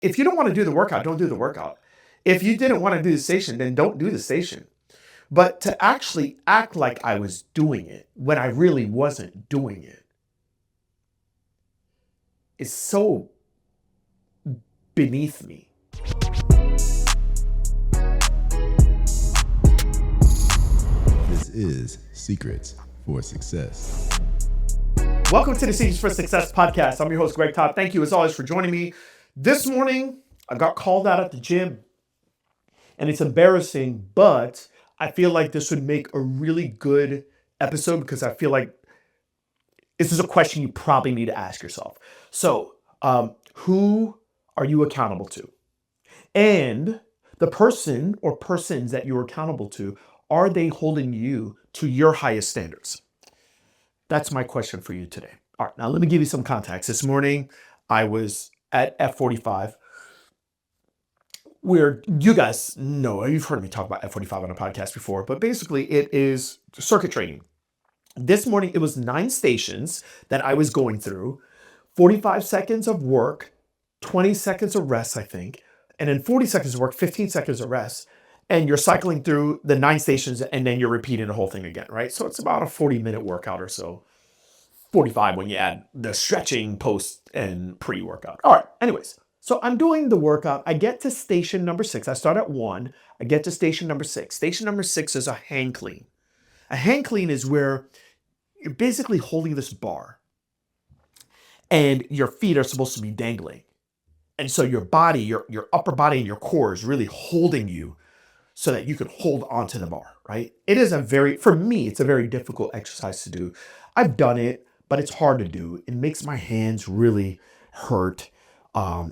If you don't want to do the workout, don't do the workout. If you didn't want to do the station, then don't do the station. But to actually act like I was doing it when I really wasn't doing it is so beneath me. This is Secrets for Success. Welcome to the Secrets for Success podcast. I'm your host, Greg Todd. Thank you as always for joining me. This morning, I got called out at the gym and it's embarrassing, but I feel like this would make a really good episode because I feel like this is a question you probably need to ask yourself. So, who are you accountable to? And the person or persons that you're accountable to, are they holding you to your highest standards? That's my question for you today. All right, now let me give you some context. This morning, I was at F45, where you guys know, you've heard me talk about F45 on a podcast before, but basically it is circuit training. This morning, it was 9 stations that I was going through, 45 seconds of work, 20 seconds of rest, I think, and then 40 seconds of work, 15 seconds of rest, and you're cycling through the 9 stations and then you're repeating the whole thing again, right? So it's about a 40-minute workout or so. 45 when you add the stretching, post, and pre-workout. All right, anyways, so I'm doing the workout. I get to station number 6. I start at 1. I get to station number 6. Station number 6 is a hang clean. A hang clean is where you're basically holding this bar and your feet are supposed to be dangling. And so your body, your upper body and your core is really holding you so that you can hold onto the bar, right? It is for me, it's a very difficult exercise to do. I've done it, but it's hard to do. It makes my hands really hurt.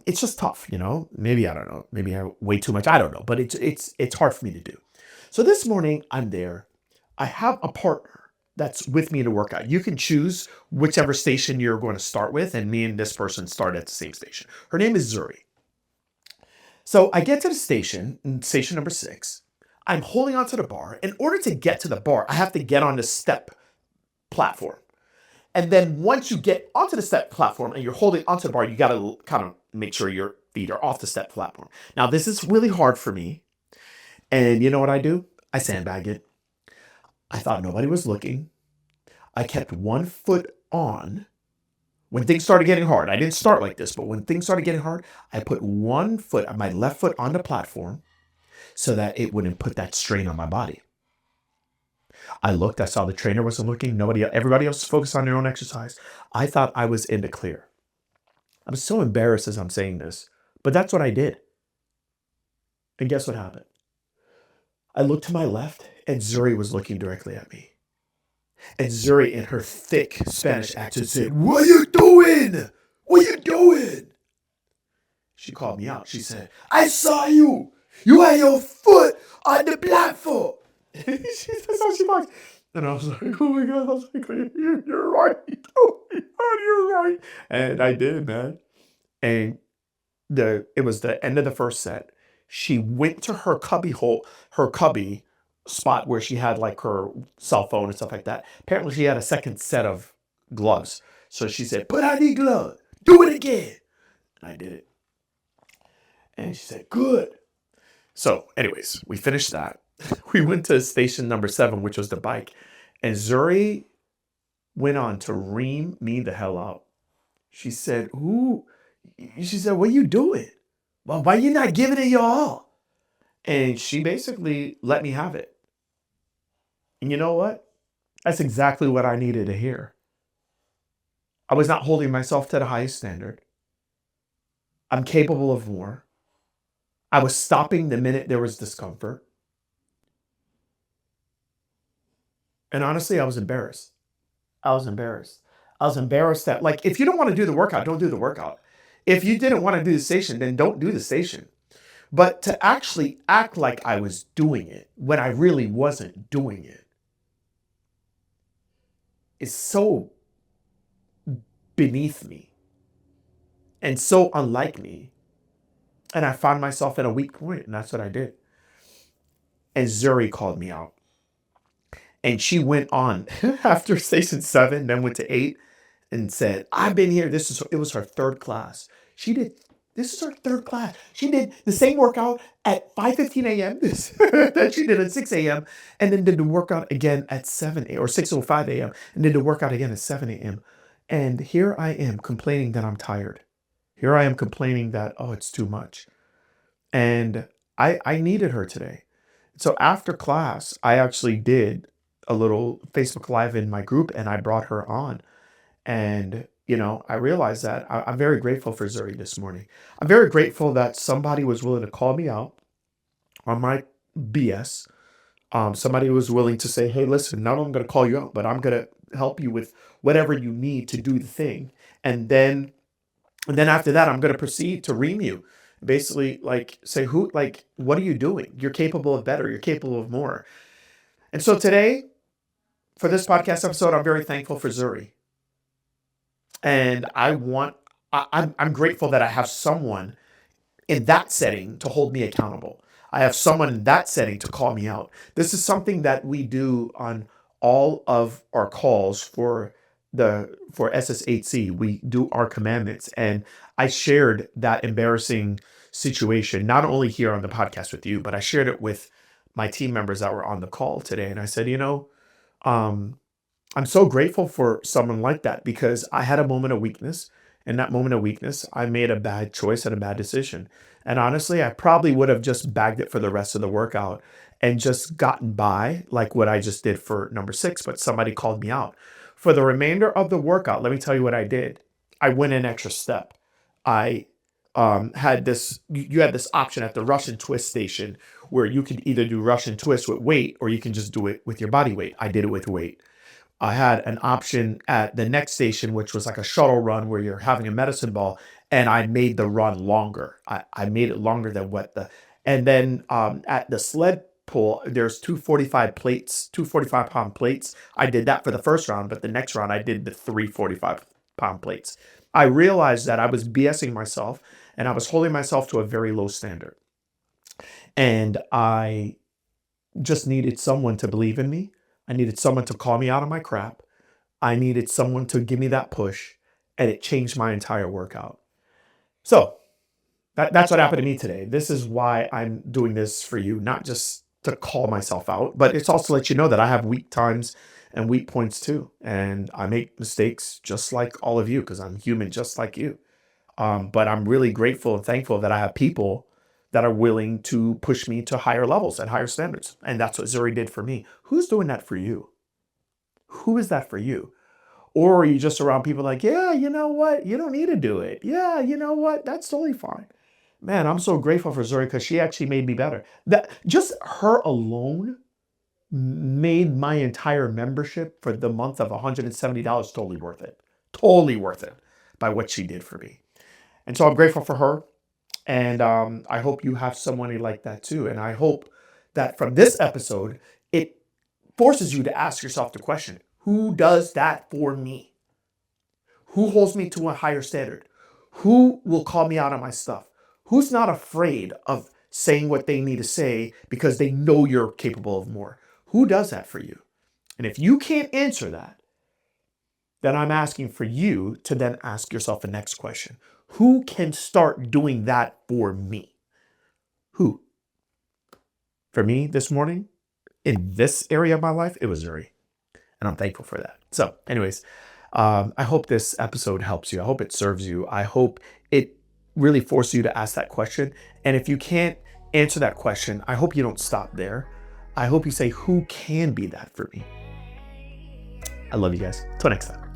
It's just tough, you know? Maybe, I don't know. Maybe I weigh too much. I don't know, but it's hard for me to do. So this morning I'm there. I have a partner that's with me to work out. You can choose whichever station you're going to start with, and me and this person start at the same station. Her name is Zuri. So I get to the station number 6. I'm holding onto the bar. In order to get to the bar, I have to get on the step platform. And then once you get onto the step platform and you're holding onto the bar, you got to kind of make sure your feet are off the step platform. Now, this is really hard for me. And you know what I do? I sandbag it. I thought nobody was looking. I kept one foot on. When things started getting hard, I didn't start like this, but when things started getting hard, I put one foot, my left foot on the platform so that it wouldn't put that strain on my body. I looked, I saw the trainer wasn't looking. Everybody else was focused on their own exercise. I thought I was in the clear. I'm so embarrassed as I'm saying this, but that's what I did. And guess what happened? I looked to my left and Zuri was looking directly at me. And Zuri, in her thick Spanish accent, said, "What are you doing? What are you doing?" She called me out. She said, "I saw you. You had your foot on the platform." That's how she talks. And I was like, oh my God. I was like, you're right. Oh my God, you're right. And I did, man. And it was the end of the first set. She went to her cubby spot where she had like her cell phone and stuff like that. Apparently she had a second set of gloves. So she said, "Put on the glove, do it again." And I did it. And she said, "Good." So anyways, we finished that. We went to station number 7, which was the bike. And Zuri went on to ream me the hell out. She said, "What are you doing? Well, why are you not giving it your all?" And she basically let me have it. And you know what? That's exactly what I needed to hear. I was not holding myself to the highest standard. I'm capable of more. I was stopping the minute there was discomfort. And honestly, I was embarrassed. I was embarrassed that, like, if you don't want to do the workout, don't do the workout. If you didn't want to do the station, then don't do the station. But to actually act like I was doing it when I really wasn't doing it is so beneath me and so unlike me. And I found myself at a weak point, and that's what I did. And Zuri called me out. And she went on after station 7, then went to 8 and said, "I've been here." It was her 3rd class. She did This is her third class. She did the same workout at 5:15 a.m. that she did at 6 a.m. and then did the workout again at 7 a.m. or 6:05 a.m. and did the workout again at 7 a.m. And here I am complaining that I'm tired. Here I am complaining that, oh, it's too much. And I needed her today. So after class, I actually did a little Facebook Live in my group and I brought her on. And, I realized that I'm very grateful for Zuri this morning. I'm very grateful that somebody was willing to call me out on my BS. Somebody was willing to say, hey, listen, not only am I going to call you out, but I'm going to help you with whatever you need to do the thing. And then after that, I'm going to proceed to ream you. Basically, like, say, what are you doing? You're capable of better. You're capable of more. And so today, for this podcast episode, I'm very thankful for Zuri. And I'm grateful that I have someone in that setting to hold me accountable. I have someone in that setting to call me out. This is something that we do on all of our calls for SSHC. We do our commandments. And I shared that embarrassing situation, not only here on the podcast with you, but I shared it with my team members that were on the call today. And I said, um, I'm so grateful for someone like that because I had a moment of weakness. In that moment of weakness, I made a bad choice and a bad decision. And honestly, I probably would have just bagged it for the rest of the workout and just gotten by like what I just did for number 6, but somebody called me out. For the remainder of the workout, let me tell you what I did. I went an extra step. I had this, you had this option at the Russian twist station where you could either do Russian twist with weight or you can just do it with your body weight. I did it with weight. I had an option at the next station, which was like a shuttle run where you're having a medicine ball, and I made the run longer. I made it longer than and then at the sled pull, there's 245-pound plates. I did that for the first round, but the next round I did the 345-pound plates. I realized that I was BSing myself and I was holding myself to a very low standard. And I just needed someone to believe in me. I needed someone to call me out on my crap. I needed someone to give me that push, and it changed my entire workout. So that's what happened to me today. This is why I'm doing this for you, not just to call myself out, but it's also to let you know that I have weak times and weak points too. And I make mistakes just like all of you because I'm human just like you. But I'm really grateful and thankful that I have people that are willing to push me to higher levels and higher standards. And that's what Zuri did for me. Who's doing that for you? Who is that for you? Or are you just around people like, yeah, you know what? You don't need to do it. Yeah, you know what? That's totally fine. Man, I'm so grateful for Zuri because she actually made me better. That just her alone made my entire membership for the month of $170 totally worth it. Totally worth it by what she did for me. And so I'm grateful for her. And I hope you have someone like that too. And I hope that from this episode, it forces you to ask yourself the question, who does that for me? Who holds me to a higher standard? Who will call me out on my stuff? Who's not afraid of saying what they need to say because they know you're capable of more? Who does that for you? And if you can't answer that, then I'm asking for you to then ask yourself the next question. Who can start doing that for me? Who? For me this morning, in this area of my life, it was Zuri. And I'm thankful for that. So anyways, I hope this episode helps you. I hope it serves you. I hope it really forces you to ask that question. And if you can't answer that question, I hope you don't stop there. I hope you say, who can be that for me? I love you guys. Till next time.